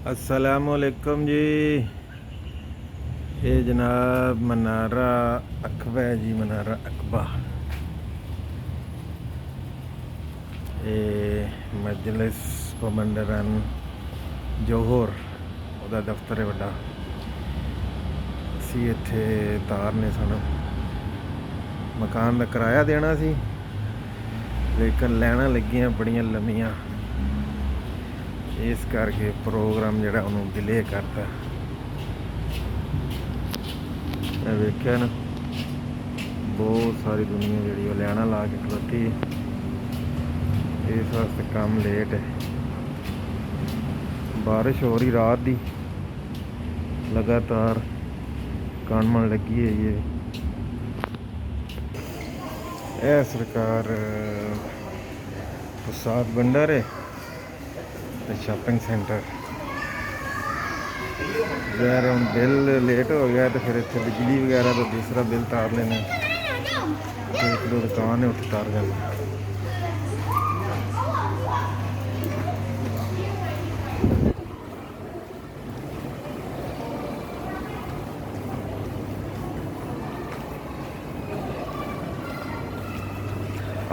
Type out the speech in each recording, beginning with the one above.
अस्सलामुअलैकुम जी। ये जनाब मनारा अकबा है जी, मनारा अकबा। ये मजलिस कमांडरन जोहर ਉਹਦਾ ਦਫ਼ਤਰ है ਵੱਡਾ। ਅਸੀਂ ਇੱਥੇ ਤਾਰਨੇ ਸਾਨੂੰ ਮਕਾਨ ਦਾ ਕਿਰਾਇਆ ਦੇਣਾ ਸੀ, ਲੇਕਿਨ ਲੈਣਾ ਲੱਗੀਆਂ ਬੜੀਆਂ ਲੰਮੀਆਂ, ਇਸ ਕਰਕੇ ਪ੍ਰੋਗਰਾਮ ਜਿਹੜਾ ਉਹਨੂੰ ਡਿਲੇ ਕਰਤਾ। ਮੈਂ ਵੇਖਿਆ ਨਾ ਬਹੁਤ ਸਾਰੀ ਦੁਨੀਆ ਜਿਹੜੀ ਉਹ ਲੈਣਾ ਲਾ ਕੇ ਖਲੋਤੀ ਹੈ, ਇਸ ਵਾਸਤੇ ਕੰਮ ਲੇਟ ਹੈ। ਬਾਰਿਸ਼ ਹੋ ਰਹੀ ਰਾਤ ਦੀ ਲਗਾਤਾਰ ਕਾਣਮਣ ਲੱਗੀ ਹੋਈ ਹੈ। ਇਹ ਸਰਕਾਰ ਪ੍ਰਸਾਦ ਭੰਡਾਰ ਹੈ ਤੇ ਸ਼ਾਪਿੰਗ ਸੈਂਟਰ। ਯਾਰ ਹੁਣ ਬਿੱਲ ਲੇਟ ਹੋ ਗਿਆ ਤੇ ਫਿਰ ਇੱਥੇ ਬਿਜਲੀ ਵਗੈਰਾ ਦਾ ਦੂਸਰਾ ਬਿੱਲ ਤਾਰ ਲੈਣਾ, ਇੱਕ ਦੋ ਦੁਕਾਨ ਹੈ ਉੱਥੇ ਤਾਰ ਜਾਣਾ।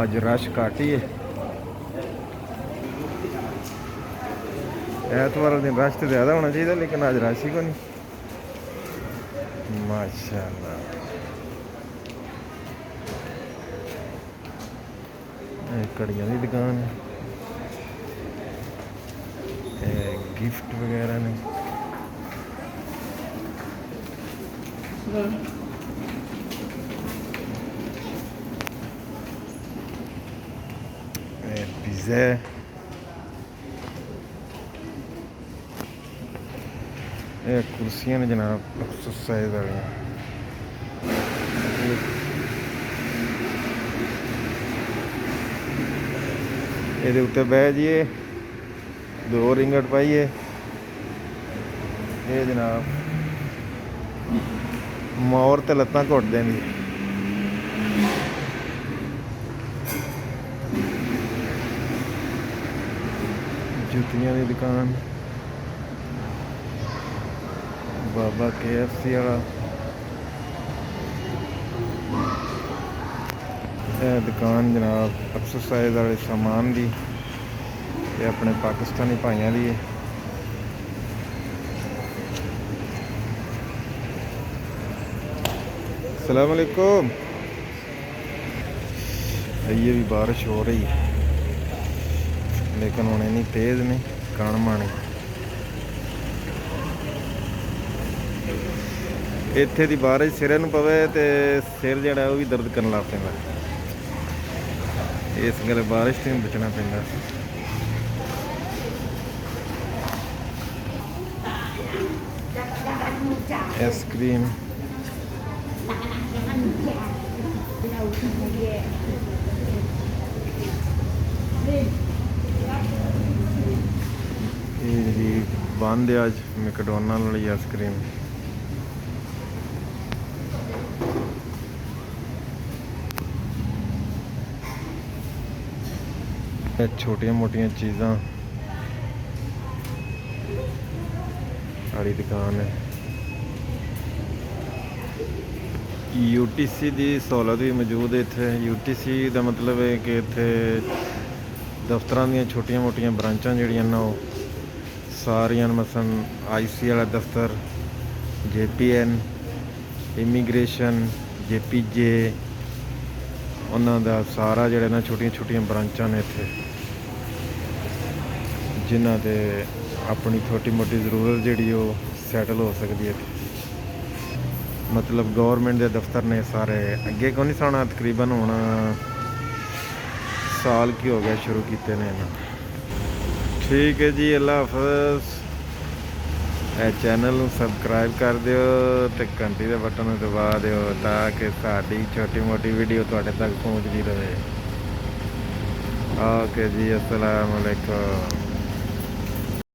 ਅੱਜ ਰਸ਼ ਘੱਟ ਹੀ ਹੈ। ਐਤਵਾਰ ਵਾਲੇ दिन रश तो ज़्यादा होना चाहिए, लेकिन आज रश ही को नहीं। माशाल्लाह कड़ियाँ की दुकान है, गिफ्ट वगैरह ने। पिज़्ज़ा कुर्सियां ने जनाब, एक्सरसाइज वाली। ये उत्ते बह जाइए, दो रिंगट पाइए। ये जनाब मोर ते लत्तां घुट देंदी। जुतियां की दुकान, बाबा KFC वाला। यह दुकान जनाब एक्सरसाइज वाले सामान की, ये अपने पाकिस्तानी भाइयों की है। अस्सलाम वालेकुम। ये भी बारिश हो रही है, लेकिन हुण इन्नी तेज़ नहीं, काणमा नहीं। ਇੱਥੇ ਦੀ ਬਾਰਿਸ਼ ਸਿਰੇ ਨੂੰ ਪਵੇ ਤੇ ਸਿਰ ਜਿਹੜਾ ਉਹ ਵੀ ਦਰਦ ਕਰਨ ਲੱਗ ਪੈਂਦਾ, ਇਸ ਗੱਲ ਬਾਰਿਸ਼ ਤੋਂ ਬਚਣਾ ਪੈਂਦਾ। ਆਈਸਕ੍ਰੀਮ ਇਹ ਜੀ ਬੰਦ ਹੈ ਅੱਜ ਮੈਕਡੋਨਲਡ ਵਾਲੀ ਆਈਸਕ੍ਰੀਮ। छोटिया मोटिया चीज़ा सारी दुकान है। UTC की सहूलत भी मौजूद है इत्थे। UTC का मतलब है कि इत्थे दफ्तर दी छोटिया मोटिया ब्रांचा जिहड़ियां ना सारियां, मसलन IC वाला दफ्तर, JPN, इमीग्रेशन, JPJ, उन्हां दा सारा जिहड़ा ना छोटिया छोटिया ब्रांचा ने इत्थे, जिन्हां दे अपनी छोटी मोटी जरूरत जिहड़ी वो सैटल हो सकती है। मतलब गवर्नमेंट के दफ्तर ने सारे अगे को नहीं सोना, तकरीबन हुण साल की हो गया शुरू किए ने। ठीक है जी, अल्लाह हाफिज़। चैनल सबसक्राइब कर दियो ते घंटी के बटन दबा दियो ताकि साडी छोटी मोटी वीडियो तुहाडे तक पहुँचती रहे। ओके जी, अस्सलाम वालेकुम।